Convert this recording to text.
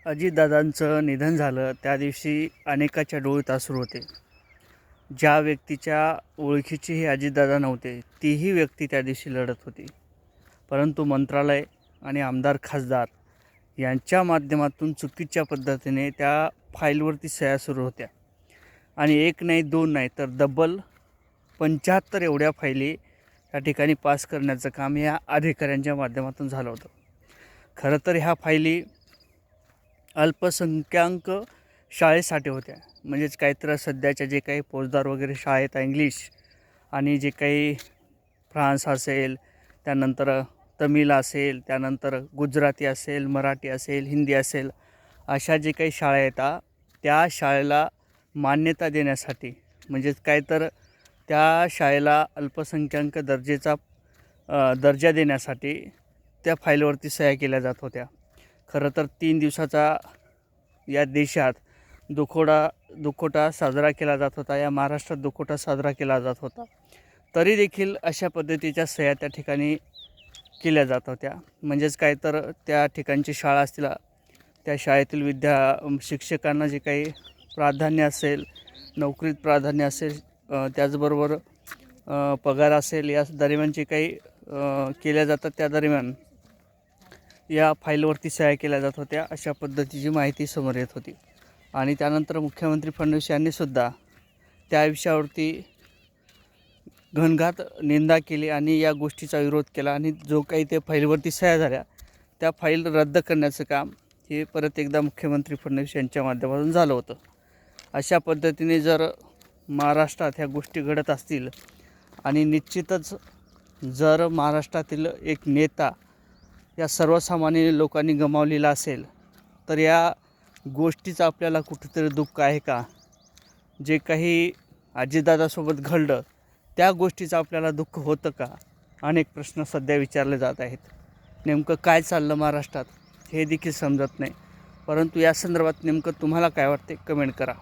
अजितदादांचं निधन झालं त्या दिवशी अनेकाच्या डोळ्यात अश्रू होते. ज्या व्यक्तीच्या ओळखीचे हे अजितदादा नव्हते तीही व्यक्ती त्या दिवशी लढत होती. परंतु मंत्रालय आणि आमदार खासदार यांच्या माध्यमातून चुकीच्या पद्धतीने त्या फाईलवरती सह्या सुरू होत्या आणि एक नाही दोन नाही तर तब्बल 75 एवढ्या फायली त्या ठिकाणी पास करण्याचं काम या अधिकाऱ्यांच्या माध्यमातून झालं होतं. खरं तर ह्या फायली अल्पसंख्याक शाळेसाठी होत्या. म्हणजेच काहीतरी सध्याच्या जे काही फौजदार वगैरे शाळेत इंग्लिश आणि जे काही फ्रान्स असेल, त्यानंतर तमिळ असेल, त्यानंतर गुजराती असेल, मराठी असेल, हिंदी असेल, अशा जे काही शाळा येतात त्या शाळेला मान्यता देण्यासाठी, म्हणजेच काय तर त्या शाळेला अल्पसंख्याक दर्जा देण्यासाठी त्या फाईलवरती सह्या केल्या जात होत्या. खरं तर 3 दिवसाचा या देशात दुखोटा साजरा केला जात होता. या महाराष्ट्रात दुखोटा साजरा केला जात होता. तरी देखील अशा पद्धतीच्या सह्या त्या ठिकाणी केल्या जात होत्या. म्हणजेच काय तर त्या ठिकाणची शाळा असतील, त्या शाळेतील शिक्षकांना जे काही प्राधान्य असेल, नोकरीत प्राधान्य असेल, त्याचबरोबर पगार असेल, या दरम्यान जे काही केल्या जातात त्या दरम्यान या फाईलवरती सह्या केल्या जात होत्या. अशा पद्धतीची माहिती समोर येत होती. आणि त्यानंतर मुख्यमंत्री फडणवीस यांनीसुद्धा त्या विषयावरती घणघात निंदा केली आणि या गोष्टीचा विरोध केला आणि जो काही त्या फाईलवरती सह्या झाल्या त्या फाईल रद्द करण्याचं काम हे परत एकदा मुख्यमंत्री फडणवीस यांच्या माध्यमातून झालं होतं. अशा पद्धतीने जर महाराष्ट्रात ह्या गोष्टी घडत असतील आणि निश्चितच जर महाराष्ट्रातील एक नेता या सर्वसामान्य लोकांनी गमावलेला असेल तर या गोष्टीचं आपल्याला कुठेतरी दुःख आहे का? जे काही अजितदादासोबत घडलं त्या गोष्टीचं आपल्याला दुःख होतं का? अनेक प्रश्न सध्या विचारले जात आहेत. नेमकं काय चाललं महाराष्ट्रात हे देखील समजत नाही. परंतु या संदर्भात नेमकं तुम्हाला काय वाटते कमेंट करा.